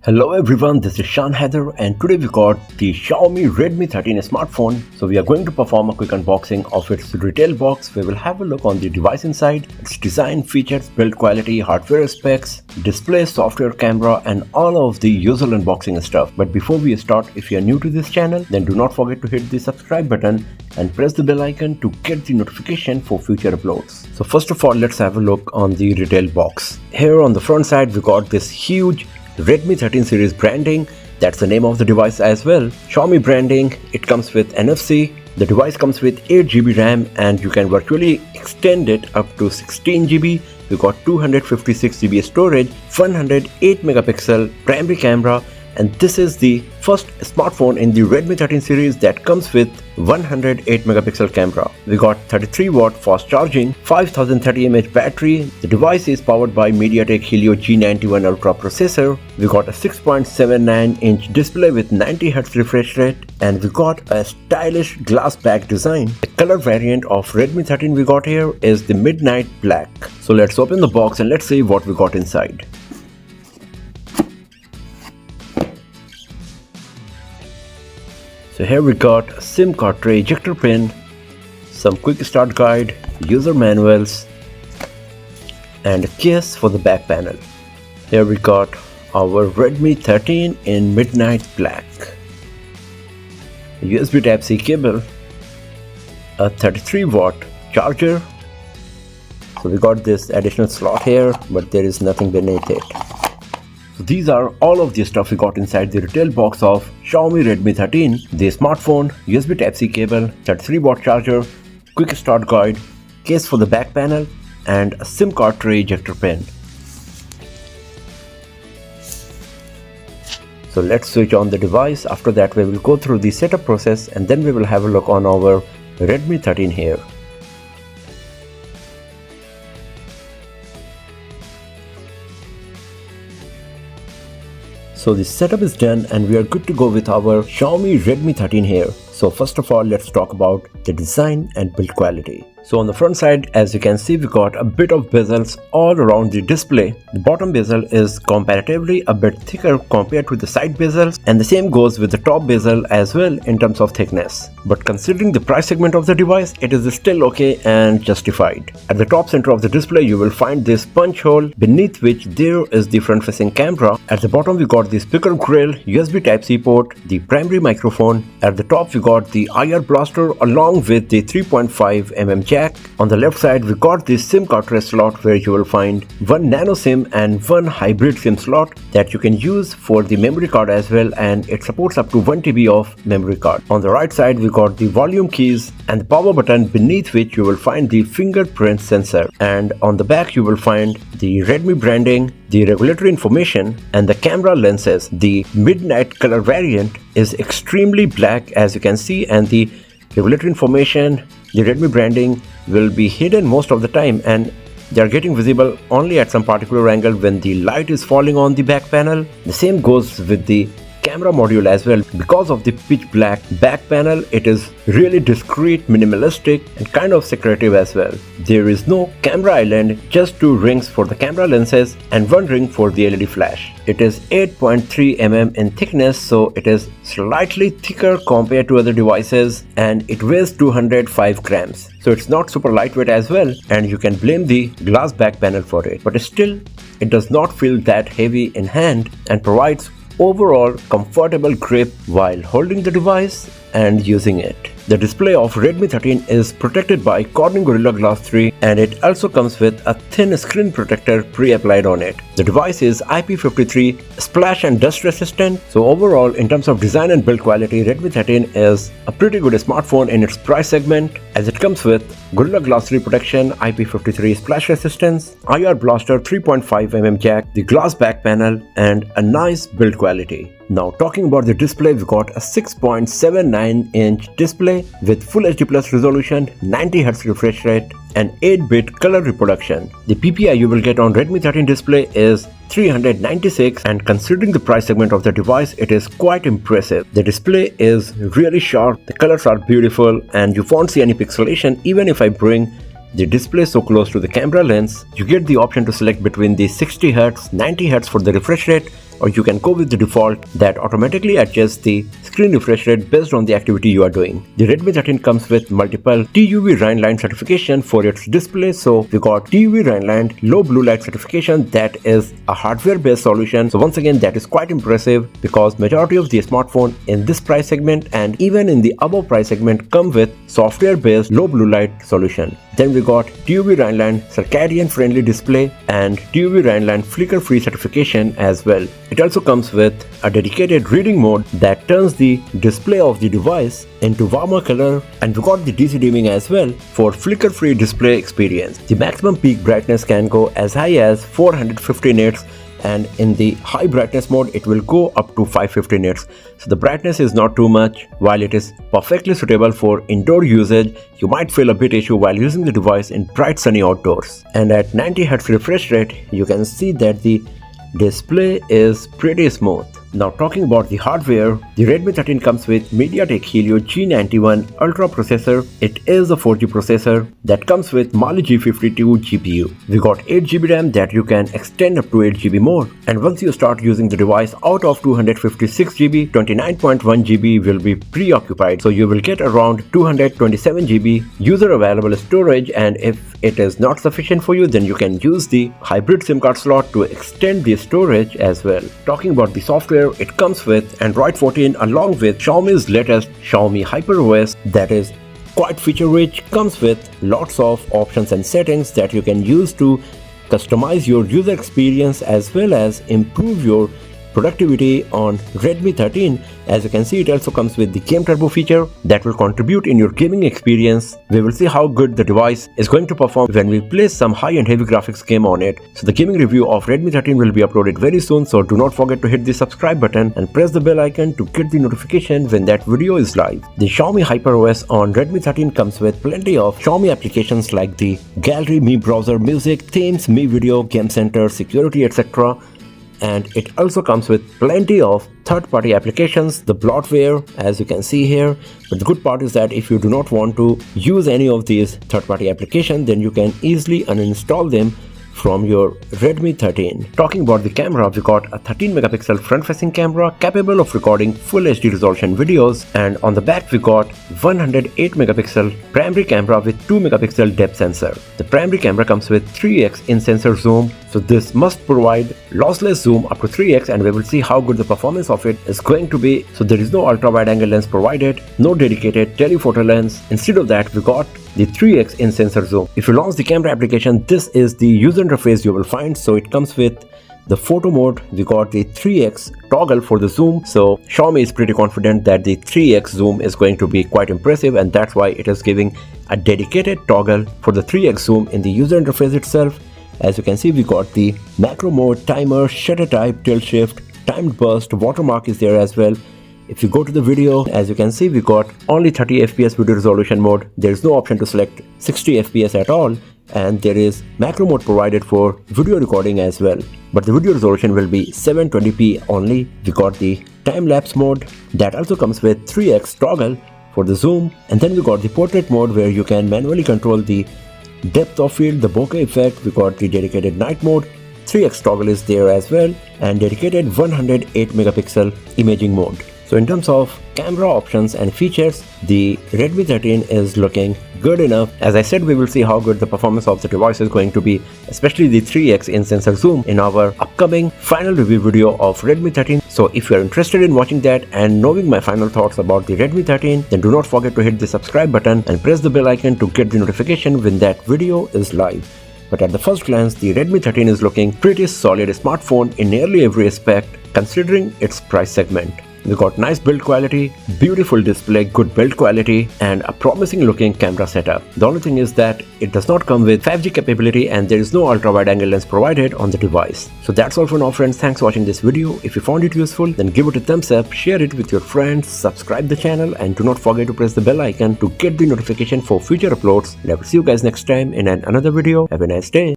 Hello everyone, this is Shan Heather and today we got the Xiaomi Redmi 13 smartphone. So we are going to perform a quick unboxing of its retail box. We will have a look on the device inside, its design, features, build quality, hardware specs, display, software, camera and all of the usual unboxing stuff. But before we start, if you are new to this channel, then do not forget to hit the subscribe button and press the bell icon to get the notification for future uploads. So first of all, let's have a look on the retail box. Here on the front side, we got this huge Redmi 13 series branding. That's the name of the device as well. Xiaomi branding. It comes with NFC. The device comes with 8GB RAM and you can virtually extend it up to 16GB. We got 256GB storage, 108 megapixel primary camera, and this is the first smartphone in the Redmi 13 series that comes with 108 megapixel camera. We got 33 watt fast charging, 5030 mAh battery. The device is powered by MediaTek Helio G91 Ultra processor. We got a 6.79-inch display with 90Hz refresh rate, and we got a stylish glass back design. The color variant of Redmi 13 we got here is the Midnight Black. So let's open the box and let's see what we got inside. So here we got a SIM card tray, ejector pin, some quick start guide, user manuals, and a case for the back panel. Here we got our Redmi 13 in Midnight Black, a USB Type-C cable, a 33 watt charger. So we got this additional slot here, but there is nothing beneath it. So these are all of the stuff we got inside the retail box of Xiaomi Redmi 13, the smartphone, USB Type-C cable, 33 watt charger, quick start guide, case for the back panel, and a SIM card tray ejector pin. So let's switch on the device. After that we will go through the setup process and then we will have a look on our Redmi 13 here. So the setup is done and we are good to go with our Xiaomi Redmi 13 here. So first of all, let's talk about the design and build quality. So on the front side, as you can see, we got a bit of bezels all around the display. The bottom bezel is comparatively a bit thicker compared to the side bezels, and the same goes with the top bezel as well in terms of thickness. But considering the price segment of the device, it is still okay and justified. At the top center of the display, you will find this punch hole beneath which there is the front facing camera. At the bottom, we got the speaker grill, USB Type-C port, the primary microphone. At the top, we got the IR blaster along with the 3.5mm jack. On the left side, we got this SIM card tray slot where you will find one nano SIM and one hybrid SIM slot that you can use for the memory card as well, and it supports up to 1TB of memory card. On the right side, we got the volume keys and the power button beneath which you will find the fingerprint sensor. And on the back, you will find the Redmi branding, the regulatory information, and the camera lenses. The midnight color variant is extremely black as you can see, and the regulatory information, the Redmi branding will be hidden most of the time and they are getting visible only at some particular angle when the light is falling on the back panel. The same goes with the camera module as well. Because of the pitch black back panel, it is really discreet, minimalistic and kind of secretive as well. There is no camera island, just two rings for the camera lenses and one ring for the LED flash. It is 8.3mm in thickness, so it is slightly thicker compared to other devices, and it weighs 205 grams. So it's not super lightweight as well, and you can blame the glass back panel for it. But still, it does not feel that heavy in hand and provides overall comfortable grip while holding the device and using it. The display of Redmi 13 is protected by Corning Gorilla Glass 3 and it also comes with a thin screen protector pre-applied on it. The device is IP53 splash and dust resistant. So overall, in terms of design and build quality, Redmi 13 is a pretty good smartphone in its price segment, as it comes with Gorilla Glass 3 protection, IP53 splash resistance, IR blaster, 3.5mm jack, the glass back panel, and a nice build quality. Now talking about the display, we got a 6.79-inch display with Full HD Plus resolution, 90Hz refresh rate, and 8-bit color reproduction. The PPI you will get on Redmi 13 display is 396, and considering the price segment of the device, it is quite impressive. The display is really sharp, the colors are beautiful, and you won't see any pixelation even if I bring the display so close to the camera lens, you get the option to select between the 60Hz, 90Hz for the refresh rate, or you can go with the default that automatically adjusts the screen refresh rate based on the activity you are doing. The Redmi 13 comes with multiple TUV Rhineland certification for its display. So we got TUV Rhineland low blue light certification, that is a hardware based solution. So once again, that is quite impressive because majority of the smartphone in this price segment and even in the above price segment come with software based low blue light solution. Then we got TUV Rhineland circadian friendly display and TUV Rhineland flicker free certification as well. It also comes with a dedicated reading mode that turns the display of the device into warmer color, and we got the DC dimming as well for flicker free display experience. The maximum peak brightness can go as high as 450 nits, and in the high brightness mode it will go up to 550 nits. So the brightness is not too much. While it is perfectly suitable for indoor usage, you might feel a bit issue while using the device in bright sunny outdoors. And at 90Hz refresh rate, you can see that the display is pretty smooth. Now talking about the hardware, the Redmi 13 comes with MediaTek Helio G91 Ultra processor. It is a 4G processor that comes with Mali G52 GPU. We got 8GB RAM that you can extend up to 8GB more. And once you start using the device, out of 256GB, 29.1GB will be preoccupied. So you will get around 227GB user available storage, and if it is not sufficient for you, then you can use the hybrid SIM card slot to extend the storage as well. Talking about the software, it comes with Android 14 along with Xiaomi's latest Xiaomi HyperOS that is quite feature rich, comes with lots of options and settings that you can use to customize your user experience as well as improve your productivity on Redmi 13. As you can see, it also comes with the Game Turbo feature that will contribute in your gaming experience. We will see how good the device is going to perform when we place some high and heavy graphics game on it. So the gaming review of Redmi 13 will be uploaded very soon, so do not forget to hit the subscribe button and press the bell icon to get the notification when that video is live. The Xiaomi HyperOS on Redmi 13 comes with plenty of Xiaomi applications like the Gallery, Mi Browser, Music, Themes, Mi Video, Game Center, Security, etc. And it also comes with plenty of third-party applications, the bloatware as you can see here. But the good part is that if you do not want to use any of these third-party applications, then you can easily uninstall them from your Redmi 13. Talking about the camera, we got a 13 megapixel front-facing camera capable of recording full HD resolution videos, and on the back we got 108 megapixel primary camera with 2 megapixel depth sensor. The primary camera comes with 3x in-sensor zoom, so this must provide lossless zoom up to 3x, and we will see how good the performance of it is going to be. So there is no ultra wide angle lens provided, no dedicated telephoto lens. Instead of that, we got the 3x in-sensor zoom. If you launch the camera application, this is the user interface you will find. So it comes with the photo mode, we got the 3x toggle for the zoom. So Xiaomi is pretty confident that the 3x zoom is going to be quite impressive, and that's why it is giving a dedicated toggle for the 3x zoom in the user interface itself. As you can see, we got the macro mode, timer, shutter type, tilt shift, timed burst, watermark is there as well. If you go to the video, as you can see, we got only 30 FPS video resolution mode. There is no option to select 60 FPS at all, and there is macro mode provided for video recording as well. But the video resolution will be 720p only. We got the time-lapse mode that also comes with 3x toggle for the zoom, and then we got the portrait mode where you can manually control the depth of field, the bokeh effect. We got the dedicated night mode, 3x toggle is there as well, and dedicated 108 megapixel imaging mode. So in terms of camera options and features, the Redmi 13 is looking good enough. As I said, we will see how good the performance of the device is going to be, especially the 3x in-sensor zoom, in our upcoming final review video of Redmi 13. So if you are interested in watching that and knowing my final thoughts about the Redmi 13, then do not forget to hit the subscribe button and press the bell icon to get the notification when that video is live. But at the first glance, the Redmi 13 is looking pretty solid smartphone in nearly every aspect considering its price segment. We got nice build quality, beautiful display, good build quality, and a promising looking camera setup. The only thing is that it does not come with 5G capability, and there is no ultra wide angle lens provided on the device. So that's all for now, friends. Thanks for watching this video. If you found it useful, then give it a thumbs up, share it with your friends, subscribe the channel, and do not forget to press the bell icon to get the notification for future uploads. And I will see you guys next time in another video. Have a nice day.